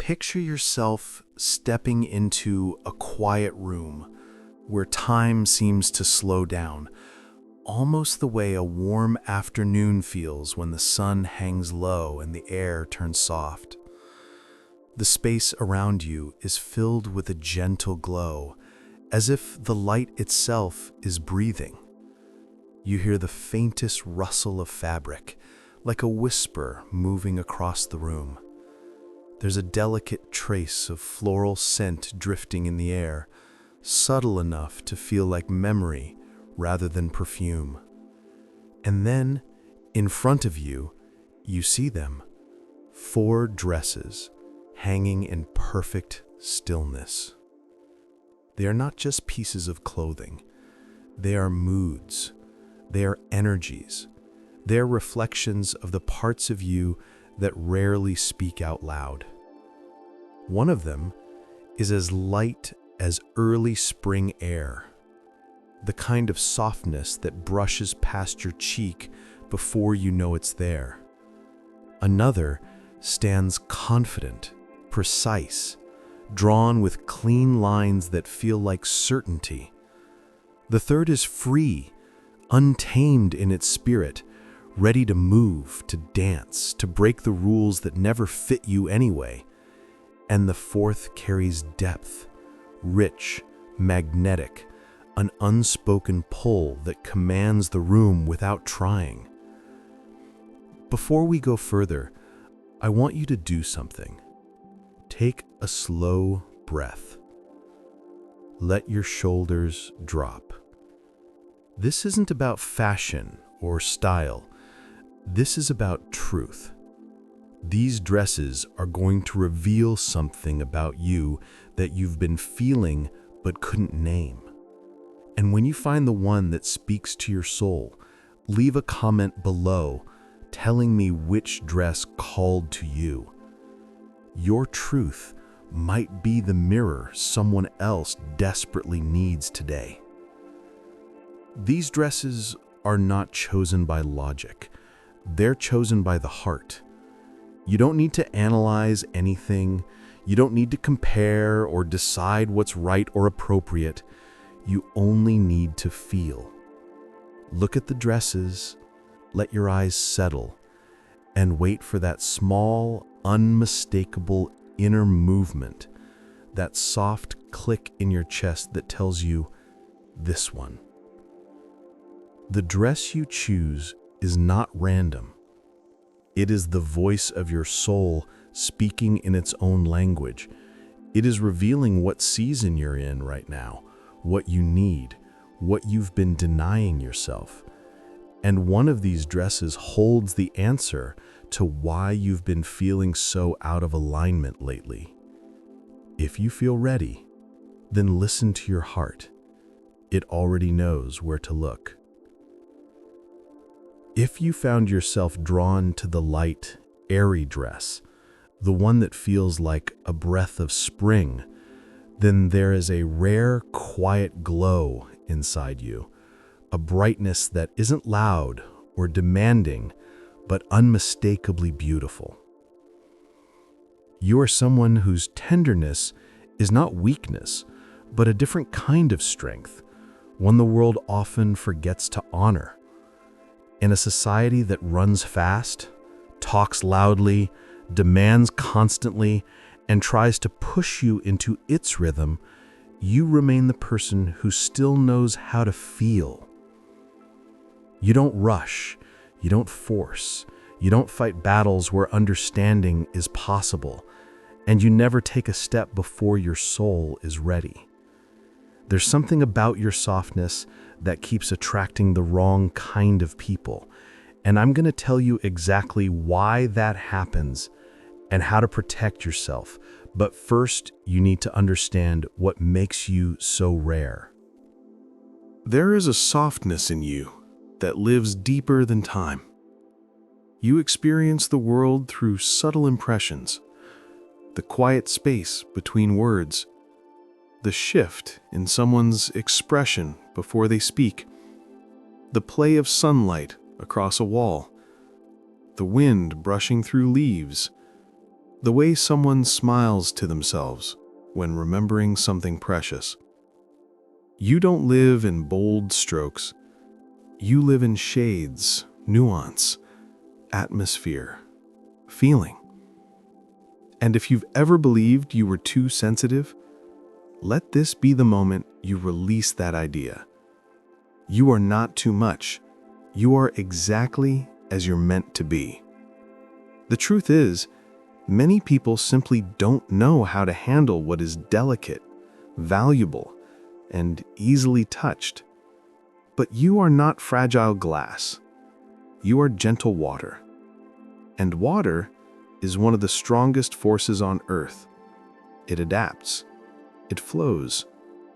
Picture yourself stepping into a quiet room where time seems to slow down, almost the way a warm afternoon feels when the sun hangs low and the air turns soft. The space around you is filled with a gentle glow, as if the light itself is breathing. You hear the faintest rustle of fabric, like a whisper moving across the room. There's a delicate trace of floral scent drifting in the air, subtle enough to feel like memory rather than perfume. And then, in front of you, you see them, 4 dresses hanging in perfect stillness. They are not just pieces of clothing. They are moods. They are energies. They are reflections of the parts of you that rarely speak out loud. One of them is as light as early spring air, the kind of softness that brushes past your cheek before you know it's there. Another stands confident, precise, drawn with clean lines that feel like certainty. The third is free, untamed in its spirit, ready to move, to dance, to break the rules that never fit you anyway. And the fourth carries depth, rich, magnetic, an unspoken pull that commands the room without trying. Before we go further, I want you to do something. Take a slow breath. Let your shoulders drop. This isn't about fashion or style. This is about truth. These dresses are going to reveal something about you that you've been feeling but couldn't name. And when you find the one that speaks to your soul, leave a comment below telling me which dress called to you. Your truth might be the mirror someone else desperately needs today. These dresses are not chosen by logic. They're chosen by the heart. You don't need to analyze anything. You don't need to compare or decide what's right or appropriate. You only need to feel. Look at the dresses, let your eyes settle, and wait for that small, unmistakable inner movement, that soft click in your chest that tells you, this one. The dress you choose is not random. It is the voice of your soul speaking in its own language. It is revealing what season you're in right now, what you need, what you've been denying yourself. And one of these dresses holds the answer to why you've been feeling so out of alignment lately. If you feel ready, then listen to your heart. It already knows where to look. If you found yourself drawn to the light, airy dress, the one that feels like a breath of spring, then there is a rare, quiet glow inside you, a brightness that isn't loud or demanding, but unmistakably beautiful. You are someone whose tenderness is not weakness, but a different kind of strength, one the world often forgets to honor. In a society that runs fast, talks loudly, demands constantly, and tries to push you into its rhythm, you remain the person who still knows how to feel. You don't rush, you don't force, you don't fight battles where understanding is possible, and you never take a step before your soul is ready. There's something about your softness that keeps attracting the wrong kind of people, and I'm going to tell you exactly why that happens and how to protect yourself. But first, you need to understand what makes you so rare. There is a softness in you that lives deeper than time. You experience the world through subtle impressions, the quiet space between words, the shift in someone's expression before they speak, the play of sunlight across a wall, the wind brushing through leaves, The way someone smiles to themselves when remembering something precious. You don't live in bold strokes. You live in shades, nuance, atmosphere, feeling. And if you've ever believed you were too sensitive, let this be the moment you release that idea. You are not too much. You are exactly as you're meant to be. The truth is, many people simply don't know how to handle what is delicate, valuable, and easily touched. But you are not fragile glass. You are gentle water. And water is one of the strongest forces on earth. It adapts. It flows.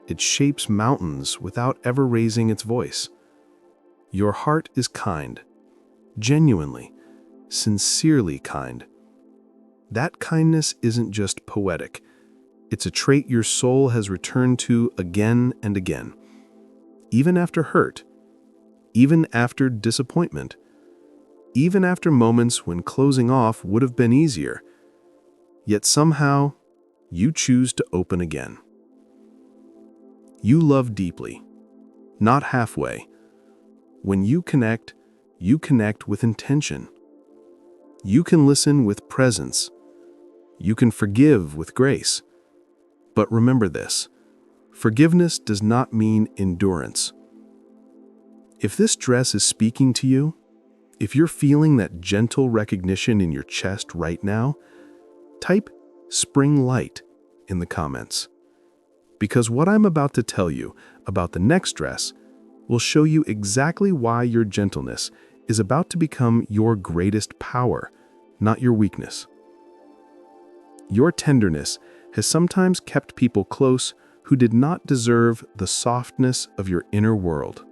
It shapes mountains without ever raising its voice. Your heart is kind, genuinely, sincerely kind. That kindness isn't just poetic. It's a trait your soul has returned to again and again. Even after hurt, even after disappointment, even after moments when closing off would have been easier. Yet somehow, you choose to open again. You love deeply, not halfway. When you connect with intention. You can listen with presence. You can forgive with grace. But remember this, forgiveness does not mean endurance. If this dress is speaking to you, if you're feeling that gentle recognition in your chest right now, type "spring light" in the comments. Because what I'm about to tell you about the next dress will show you exactly why your gentleness is about to become your greatest power, not your weakness. Your tenderness has sometimes kept people close who did not deserve the softness of your inner world.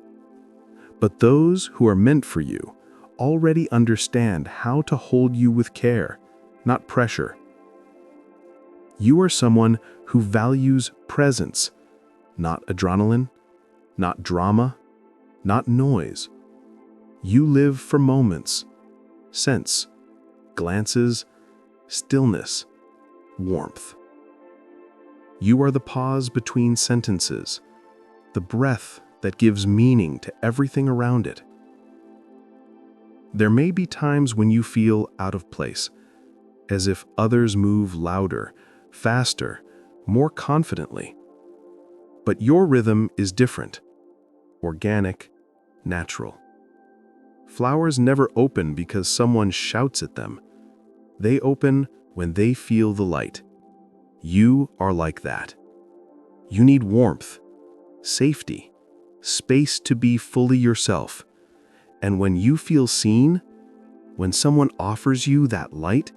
But those who are meant for you already understand how to hold you with care, not pressure. You are someone who values presence, not adrenaline, not drama, not noise. You live for moments, sense, glances, stillness, warmth. You are the pause between sentences, the breath that gives meaning to everything around it. There may be times when you feel out of place, as if others move louder, faster, more confidently. But your rhythm is different, organic, natural. Flowers never open because someone shouts at them. They open when they feel the light. You are like that. You need warmth, safety, space to be fully yourself. And when you feel seen, when someone offers you that light,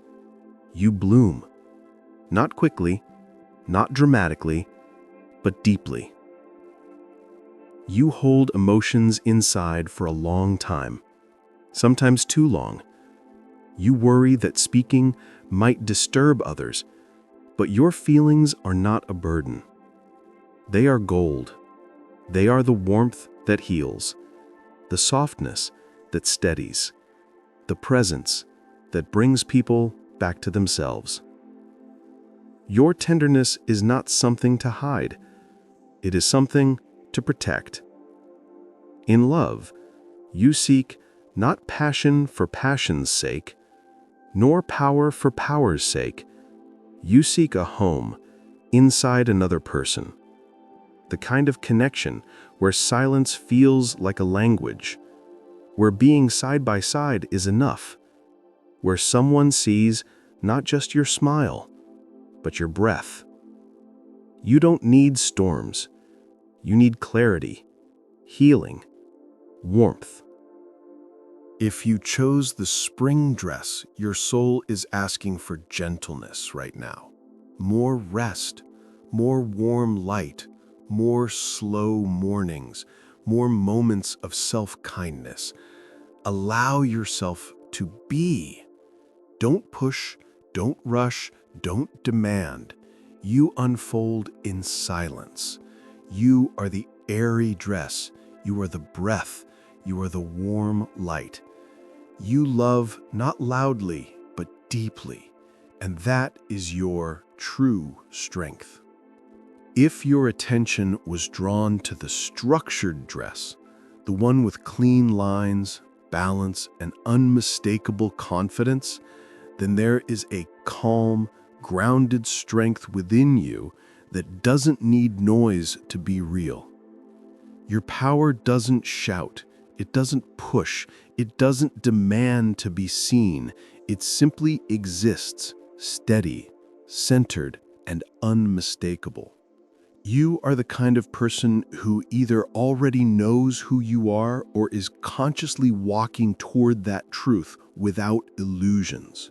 you bloom. Not quickly, not dramatically, but deeply. You hold emotions inside for a long time, sometimes too long. You worry that speaking might disturb others, but your feelings are not a burden. They are gold. They are the warmth that heals, the softness that steadies, the presence that brings people back to themselves. Your tenderness is not something to hide. It is something to protect. In love, you seek not passion for passion's sake, nor power for power's sake. You seek a home inside another person. The kind of connection where silence feels like a language, where being side by side is enough, where someone sees not just your smile, but your breath. You don't need storms. You need clarity, healing, warmth. If you chose the spring dress, your soul is asking for gentleness right now. More rest, more warm light, more slow mornings, more moments of self-kindness. Allow yourself to be. Don't push, don't rush, don't demand. You unfold in silence. You are the airy dress. You are the breath. You are the warm light. You love not loudly, but deeply. And that is your true strength. If your attention was drawn to the structured dress, the one with clean lines, balance, and unmistakable confidence, then there is a calm, grounded strength within you that doesn't need noise to be real. Your power doesn't shout, it doesn't push, it doesn't demand to be seen. It simply exists, steady, centered, and unmistakable. You are the kind of person who either already knows who you are or is consciously walking toward that truth without illusions.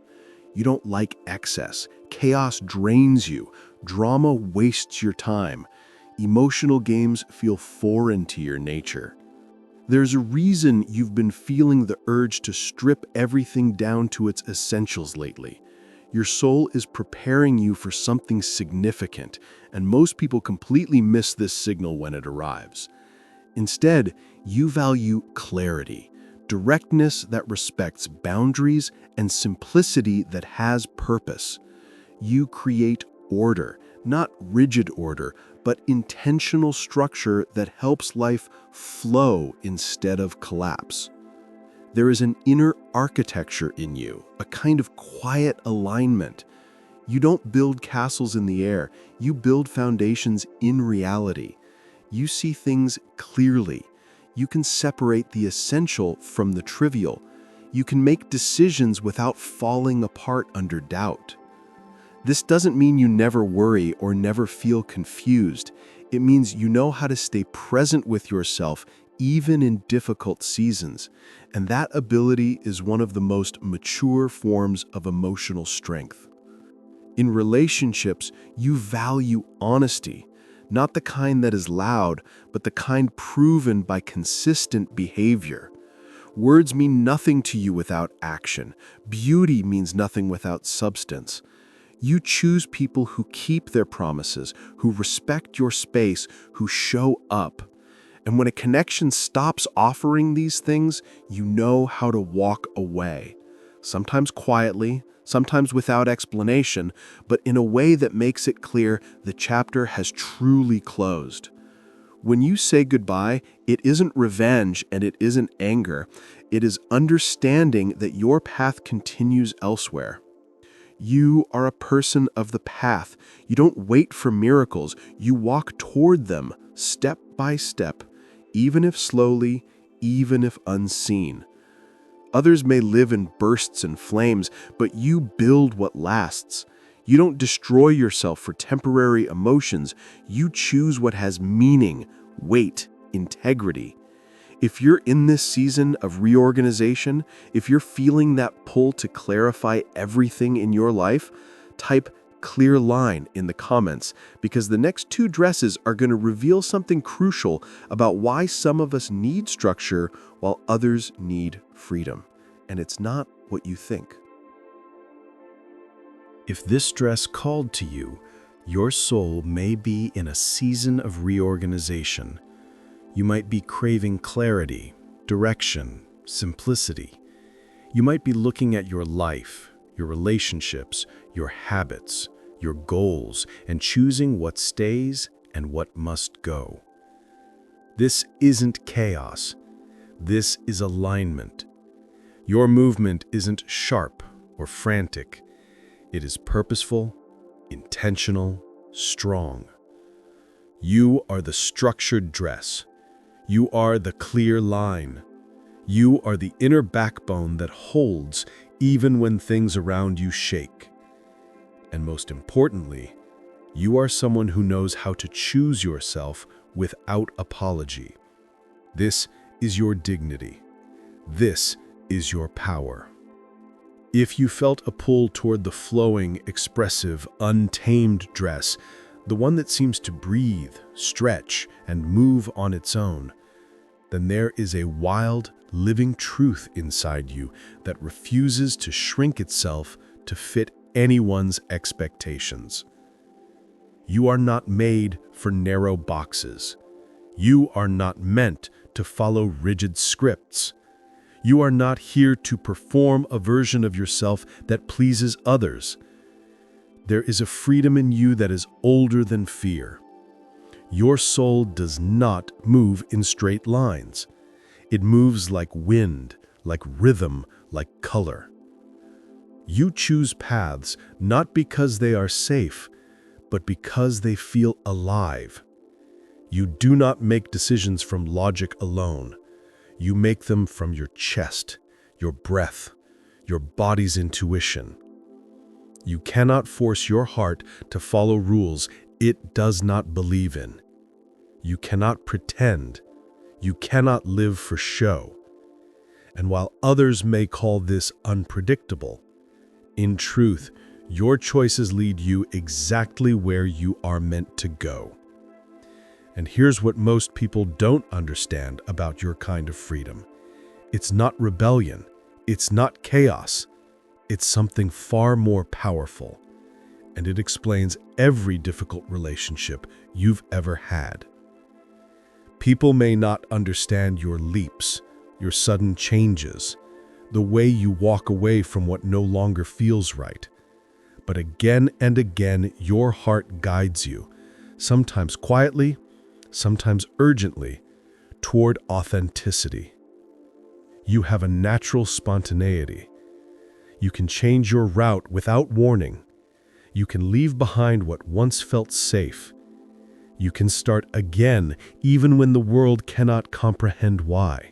You don't like excess. Chaos drains you. Drama wastes your time. Emotional games feel foreign to your nature. There's a reason you've been feeling the urge to strip everything down to its essentials lately. Your soul is preparing you for something significant, and most people completely miss this signal when it arrives. Instead, you value clarity, directness that respects boundaries, and simplicity that has purpose. You create order, not rigid order, but intentional structure that helps life flow instead of collapse. There is an inner architecture in you, a kind of quiet alignment. You don't build castles in the air, you build foundations in reality. You see things clearly. You can separate the essential from the trivial. You can make decisions without falling apart under doubt. This doesn't mean you never worry or never feel confused. It means you know how to stay present with yourself even in difficult seasons, and that ability is one of the most mature forms of emotional strength. In relationships, you value honesty, not the kind that is loud, but the kind proven by consistent behavior. Words mean nothing to you without action. Beauty means nothing without substance. You choose people who keep their promises, who respect your space, who show up. And when a connection stops offering these things, you know how to walk away. Sometimes quietly, sometimes without explanation, but in a way that makes it clear the chapter has truly closed. When you say goodbye, it isn't revenge and it isn't anger. It is understanding that your path continues elsewhere. You are a person of the path. You don't wait for miracles. You walk toward them, step by step, even if slowly, even if unseen. Others may live in bursts and flames, but you build what lasts. You don't destroy yourself for temporary emotions. You choose what has meaning, weight, integrity. If you're in this season of reorganization, if you're feeling that pull to clarify everything in your life, type "clear line" in the comments, because the next 2 dresses are going to reveal something crucial about why some of us need structure while others need freedom. And it's not what you think. If this dress called to you, your soul may be in a season of reorganization. You might be craving clarity, direction, simplicity. You might be looking at your life, your relationships, your habits, your goals, and choosing what stays and what must go. This isn't chaos. This is alignment. Your movement isn't sharp or frantic. It is purposeful, intentional, strong. You are the structured dress. You are the clear line. You are the inner backbone that holds even when things around you shake. And most importantly, you are someone who knows how to choose yourself without apology. This is your dignity. This is your power. If you felt a pull toward the flowing, expressive, untamed dress, the one that seems to breathe, stretch, and move on its own, then there is a wild, living truth inside you that refuses to shrink itself to fit anyone's expectations. You are not made for narrow boxes. You are not meant to follow rigid scripts. You are not here to perform a version of yourself that pleases others. There is a freedom in you that is older than fear. Your soul does not move in straight lines. It moves like wind, like rhythm, like color. You choose paths not because they are safe, but because they feel alive. You do not make decisions from logic alone. You make them from your chest, your breath, your body's intuition. You cannot force your heart to follow rules it does not believe in. You cannot pretend. You cannot live for show. And while others may call this unpredictable, in truth, your choices lead you exactly where you are meant to go. And here's what most people don't understand about your kind of freedom. It's not rebellion. It's not chaos. It's something far more powerful. And it explains every difficult relationship you've ever had. People may not understand your leaps, your sudden changes, the way you walk away from what no longer feels right. But again and again, your heart guides you, sometimes quietly, sometimes urgently, toward authenticity. You have a natural spontaneity. You can change your route without warning. You can leave behind what once felt safe. You can start again, even when the world cannot comprehend why.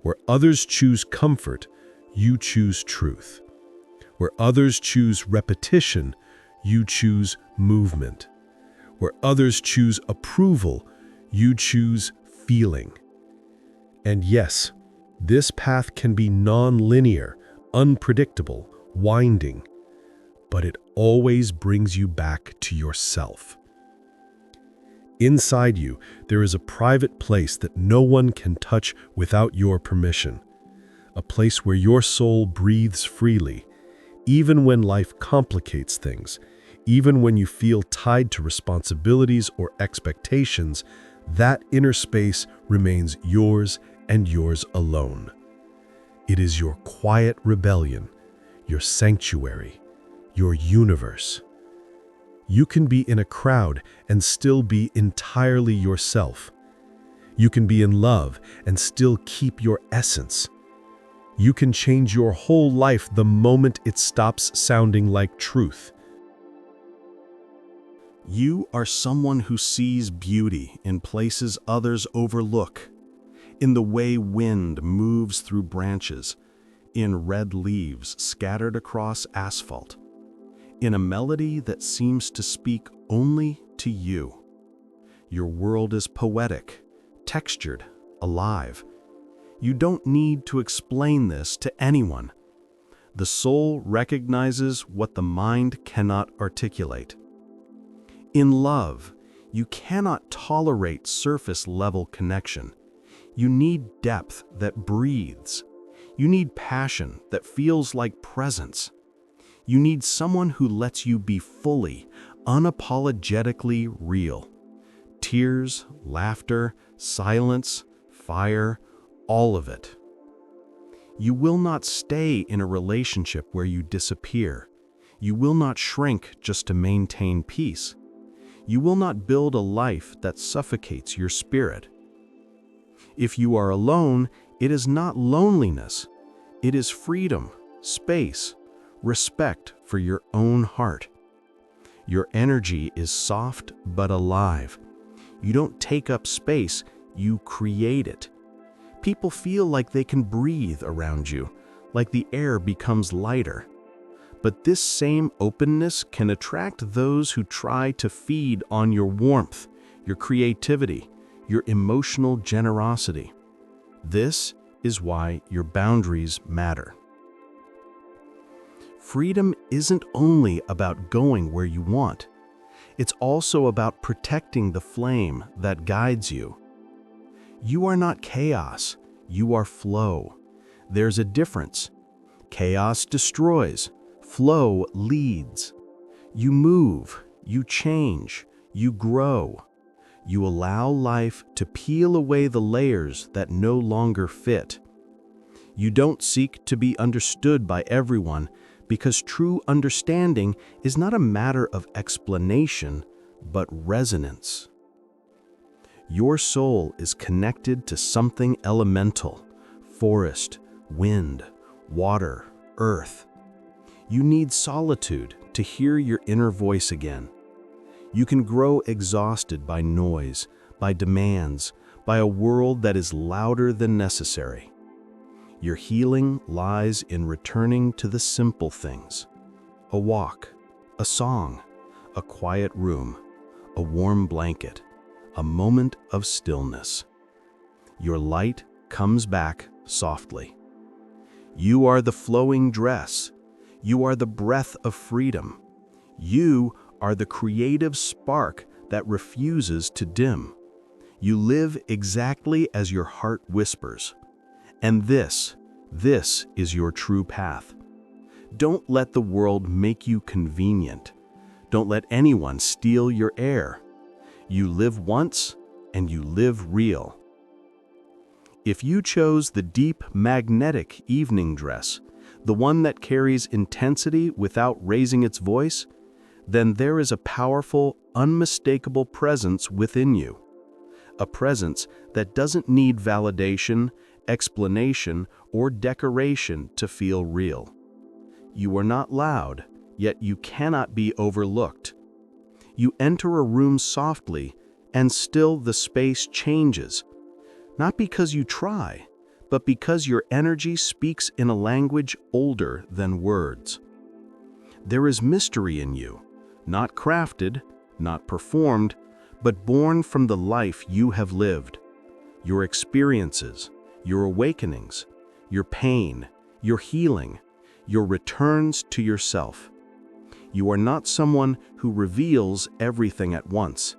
Where others choose comfort, you choose truth. Where others choose repetition, you choose movement. Where others choose approval, you choose feeling. And yes, this path can be non-linear, unpredictable, winding, but it always brings you back to yourself. Inside you, there is a private place that no one can touch without your permission. A place where your soul breathes freely, even when life complicates things, even when you feel tied to responsibilities or expectations. That inner space remains yours and yours alone. It is your quiet rebellion, your sanctuary, your universe. You can be in a crowd and still be entirely yourself. You can be in love and still keep your essence. You can change your whole life the moment it stops sounding like truth. You are someone who sees beauty in places others overlook, in the way wind moves through branches, in red leaves scattered across asphalt, in a melody that seems to speak only to you. Your world is poetic, textured, alive. You don't need to explain this to anyone. The soul recognizes what the mind cannot articulate. In love, you cannot tolerate surface-level connection. You need depth that breathes. You need passion that feels like presence. You need someone who lets you be fully, unapologetically real. Tears, laughter, silence, fire, all of it. You will not stay in a relationship where you disappear. You will not shrink just to maintain peace. You will not build a life that suffocates your spirit. If you are alone, it is not loneliness. It is freedom, space, respect for your own heart. Your energy is soft but alive. You don't take up space, you create it. People feel like they can breathe around you, like the air becomes lighter. But this same openness can attract those who try to feed on your warmth, your creativity, your emotional generosity. This is why your boundaries matter. Freedom isn't only about going where you want. It's also about protecting the flame that guides you. You are not chaos, you are flow. There's a difference. Chaos destroys. Flow leads. You move, you change, you grow. You allow life to peel away the layers that no longer fit. You don't seek to be understood by everyone Because true understanding is not a matter of explanation, but resonance. Your soul is connected to something elemental: forest, wind, water, earth. You need solitude to hear your inner voice again. You can grow exhausted by noise, by demands, by a world that is louder than necessary. Your healing lies in returning to the simple things: a walk, a song, a quiet room, a warm blanket, a moment of stillness. Your light comes back softly. You are the flowing dress. You are the breath of freedom. You are the creative spark that refuses to dim. You live exactly as your heart whispers. And this is your true path. Don't let the world make you convenient. Don't let anyone steal your air. You live once, and you live real. If you chose the deep, magnetic evening dress, the one that carries intensity without raising its voice, then there is a powerful, unmistakable presence within you. A presence that doesn't need validation, explanation, or decoration to feel real. You are not loud, yet you cannot be overlooked. You enter a room softly, and still the space changes. Not because you try, but because your energy speaks in a language older than words. There is mystery in you, not crafted, not performed, but born from the life you have lived. Your experiences, your awakenings, your pain, your healing, your returns to yourself. You are not someone who reveals everything at once.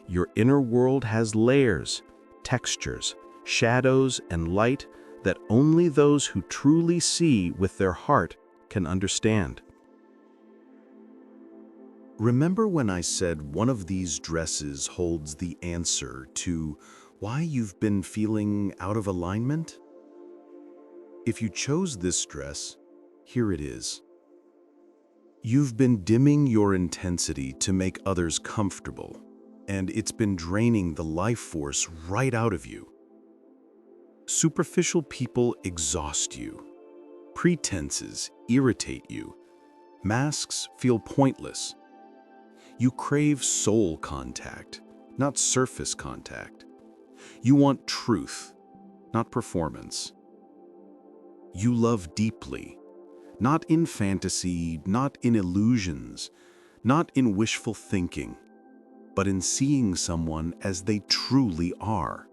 Your inner world has layers, textures, shadows, and light that only those who truly see with their heart can understand. Remember when I said one of these dresses holds the answer to why you've been feeling out of alignment? If you chose this dress, here it is. You've been dimming your intensity to make others comfortable, and it's been draining the life force right out of you. Superficial people exhaust you. Pretenses irritate you. Masks feel pointless. You crave soul contact, not surface contact. You want truth, not performance. You love deeply, not in fantasy, not in illusions, not in wishful thinking, but in seeing someone as they truly are.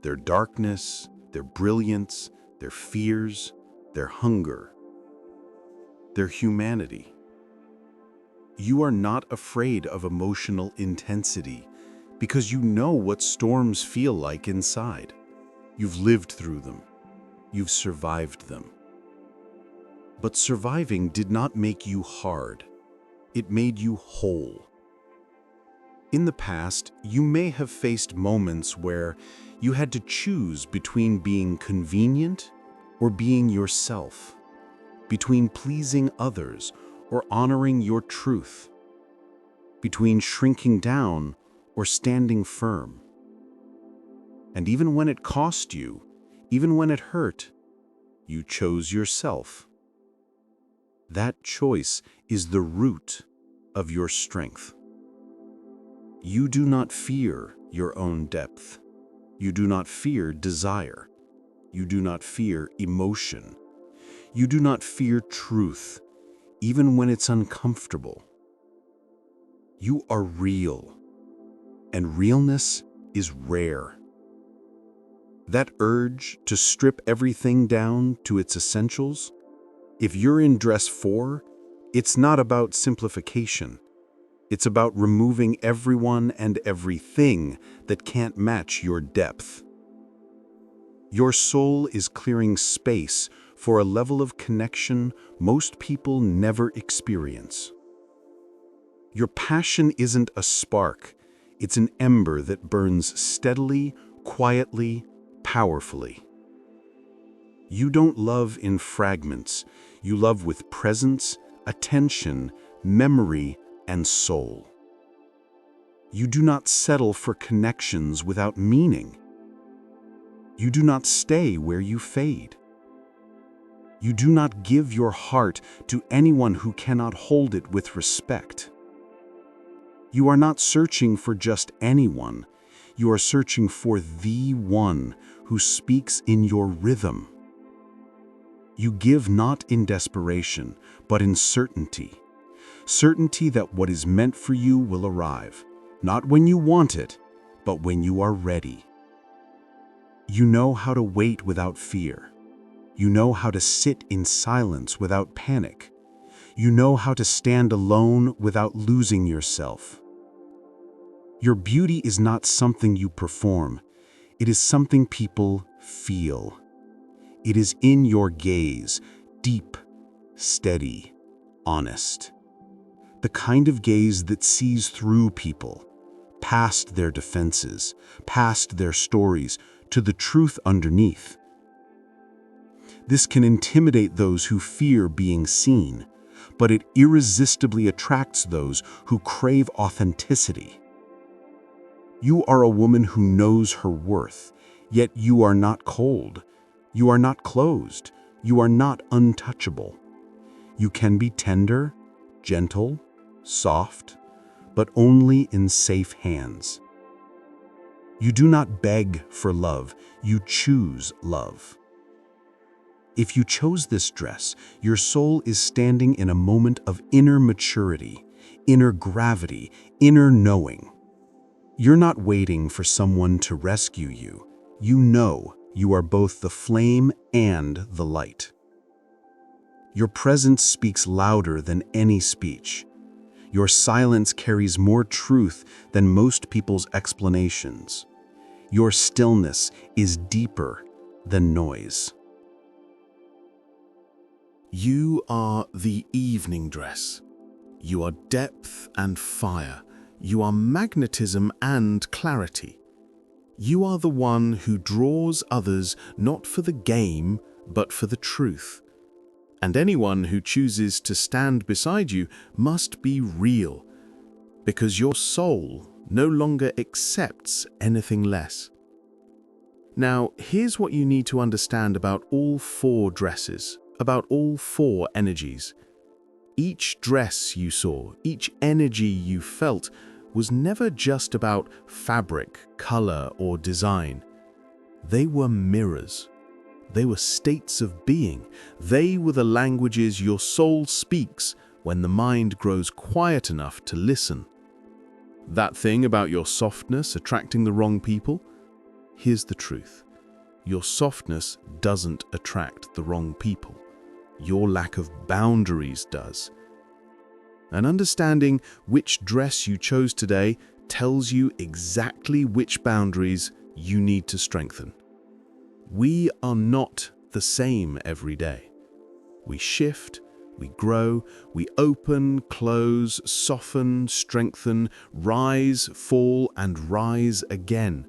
Their darkness, their brilliance, their fears, their hunger, their humanity. You are not afraid of emotional intensity because you know what storms feel like inside. You've lived through them. You've survived them. But surviving did not make you hard. It made you whole. In the past, you may have faced moments where you had to choose between being convenient or being yourself, between pleasing others or honoring your truth, between shrinking down or standing firm. And even when it cost you, even when it hurt, you chose yourself. That choice is the root of your strength. You do not fear your own depth. You do not fear desire. You do not fear emotion. You do not fear truth, even when it's uncomfortable. You are real, and realness is rare. That urge to strip everything down to its essentials, if you're in dress 4, it's not about simplification. It's about removing everyone and everything that can't match your depth. Your soul is clearing space for a level of connection most people never experience. Your passion isn't a spark, it's an ember that burns steadily, quietly, powerfully. You don't love in fragments. You love with presence, attention, memory, and soul. You do not settle for connections without meaning. You do not stay where you fade. You do not give your heart to anyone who cannot hold it with respect. You are not searching for just anyone. You are searching for the one who speaks in your rhythm. You give not in desperation, but in certainty. Certainty that what is meant for you will arrive, not when you want it, but when you are ready. You know how to wait without fear. You know how to sit in silence without panic. You know how to stand alone without losing yourself. Your beauty is not something you perform. It is something people feel. It is in your gaze, deep, steady, honest. The kind of gaze that sees through people, past their defenses, past their stories, to the truth underneath. This can intimidate those who fear being seen, but it irresistibly attracts those who crave authenticity. You are a woman who knows her worth, yet you are not cold. You are not closed. You are not untouchable. You can be tender, gentle, soft, but only in safe hands. You do not beg for love. You choose love. If you chose this dress, your soul is standing in a moment of inner maturity, inner gravity, inner knowing. You're not waiting for someone to rescue you. You know you are both the flame and the light. Your presence speaks louder than any speech. Your silence carries more truth than most people's explanations. Your stillness is deeper than noise. You are the evening dress. You are depth and fire. You are magnetism and clarity. You are the one who draws others not for the game, but for the truth. And anyone who chooses to stand beside you must be real, because your soul no longer accepts anything less. Now, here's what you need to understand about all four dresses, about all four energies. Each dress you saw, each energy you felt, was never just about fabric, color, or design. They were mirrors. They were states of being. They were the languages your soul speaks when the mind grows quiet enough to listen. That thing about your softness attracting the wrong people? Here's the truth. Your softness doesn't attract the wrong people. Your lack of boundaries does. And understanding which dress you chose today tells you exactly which boundaries you need to strengthen. We are not the same every day. We shift, we grow, we open, close, soften, strengthen, rise, fall, and rise again.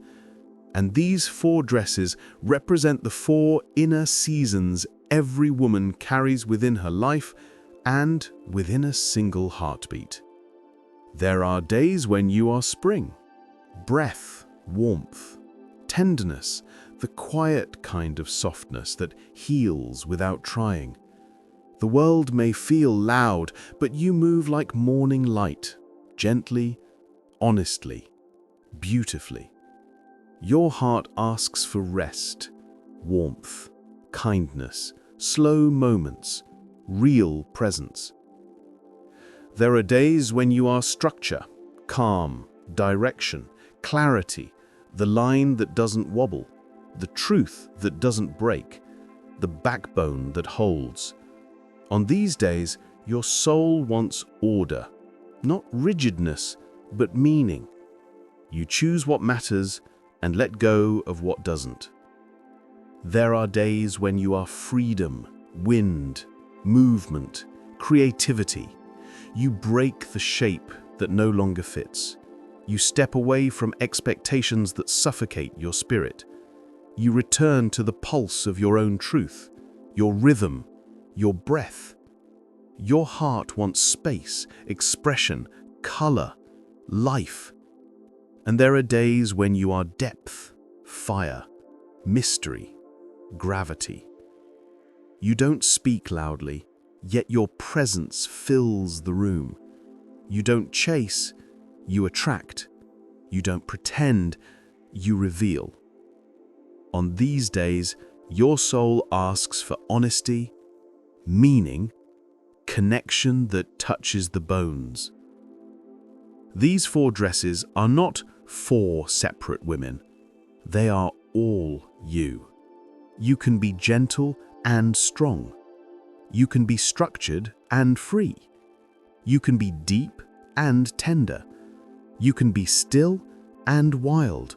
And these four dresses represent the four inner seasons every woman carries within her life and within a single heartbeat. There are days when you are spring, breath, warmth, tenderness, the quiet kind of softness that heals without trying. The world may feel loud, but you move like morning light, gently, honestly, beautifully. Your heart asks for rest, warmth, kindness, slow moments, real presence. There are days when you are structure, calm, direction, clarity, the line that doesn't wobble, the truth that doesn't break, the backbone that holds. On these days, your soul wants order, not rigidness, but meaning. You choose what matters and let go of what doesn't. There are days when you are freedom, wind, movement, creativity. You break the shape that no longer fits. You step away from expectations that suffocate your spirit. You return to the pulse of your own truth. your rhythm, your breath. Your heart wants space, expression, color, life. And there are days when you are depth, fire, mystery, gravity. You don't speak loudly, yet your presence fills the room. You don't chase, you attract. You don't pretend, you reveal. On these days, your soul asks for honesty, meaning, connection that touches the bones. These 4 dresses are not 4 separate women. They are all you. You can be gentle and strong. You can be structured and free. You can be deep and tender. You can be still and wild.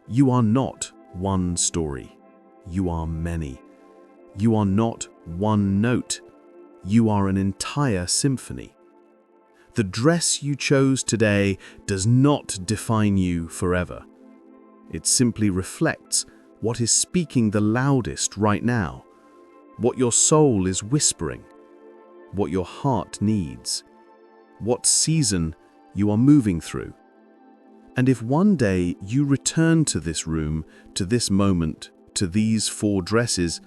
You are not one story. You are many. You are not one note. You are an entire symphony. The dress you chose today does not define you forever. It simply reflects what is speaking the loudest right now, what your soul is whispering, what your heart needs, what season you are moving through. And if one day you return to this room, to this moment, to these 4 dresses,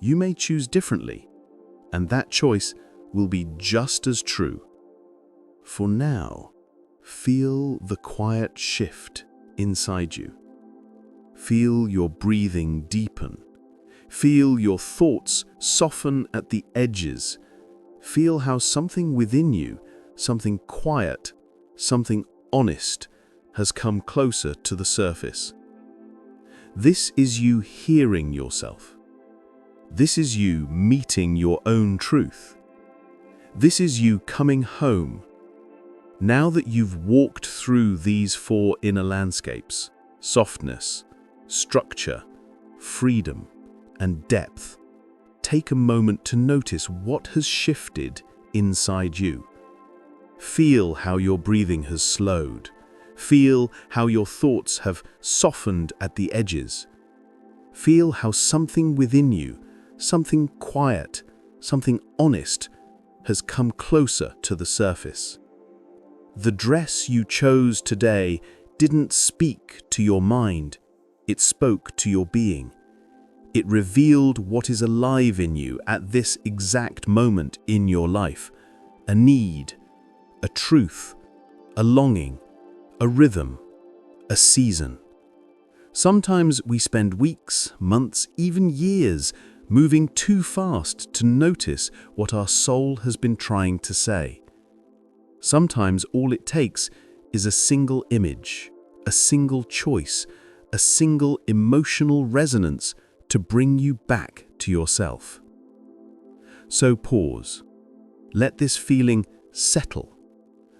you may choose differently, and that choice will be just as true. For now, feel the quiet shift inside you. Feel your breathing deepen. Feel your thoughts soften at the edges. Feel how something within you, something quiet, something honest, has come closer to the surface. This is you hearing yourself. This is you meeting your own truth. This is you coming home. Now that you've walked through these 4 inner landscapes, softness, structure, freedom, and depth, take a moment to notice what has shifted inside you. Feel how your breathing has slowed. Feel how your thoughts have softened at the edges. Feel how something within you, something quiet, something honest, has come closer to the surface. The dress you chose today didn't speak to your mind, it spoke to your being. It revealed what is alive in you at this exact moment in your life. A need, a truth, a longing, a rhythm, a season. Sometimes we spend weeks, months, even years moving too fast to notice what our soul has been trying to say. Sometimes all it takes is a single image, a single choice, a single emotional resonance to bring you back to yourself. So pause. Let this feeling settle.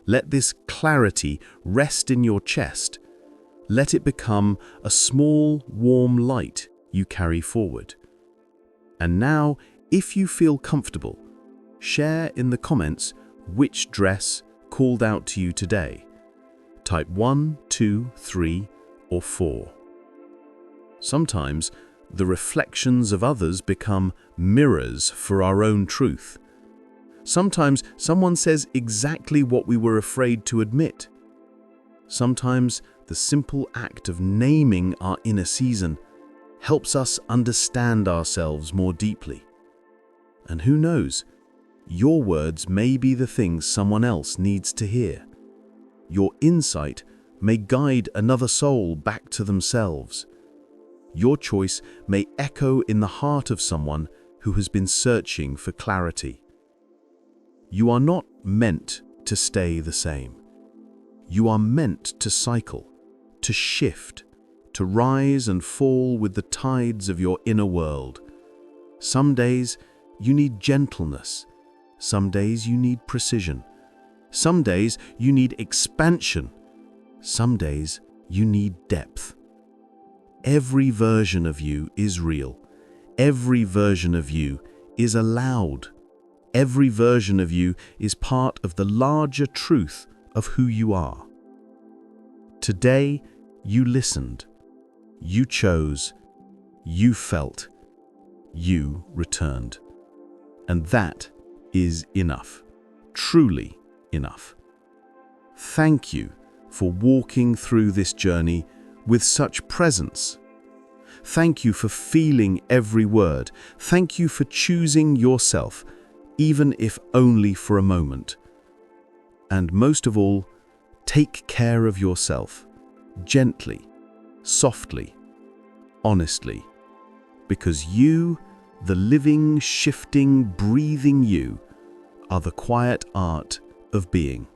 Let this clarity rest in your chest. Let it become a small, warm light you carry forward. And now, if you feel comfortable, share in the comments which dress called out to you today. Type 1, 2, 3, or 4. Sometimes the reflections of others become mirrors for our own truth. Sometimes someone says exactly what we were afraid to admit. Sometimes the simple act of naming our inner season helps us understand ourselves more deeply. And who knows, your words may be the things someone else needs to hear. Your insight may guide another soul back to themselves. Your choice may echo in the heart of someone who has been searching for clarity. You are not meant to stay the same. You are meant to cycle, to shift, to rise and fall with the tides of your inner world. Some days you need gentleness. Some days you need precision. Some days you need expansion. Some days you need depth. Every version of you is real. Every version of you is allowed. Every version of you is part of the larger truth of who you are. Today, you listened. You chose. You felt. you returned. And that is enough, truly enough. Thank you for walking through this journey with such presence. Thank you for feeling every word. Thank you for choosing yourself, even if only for a moment. And most of all, take care of yourself, gently, softly, honestly, because you, the living, shifting, breathing you, are the quiet art of being.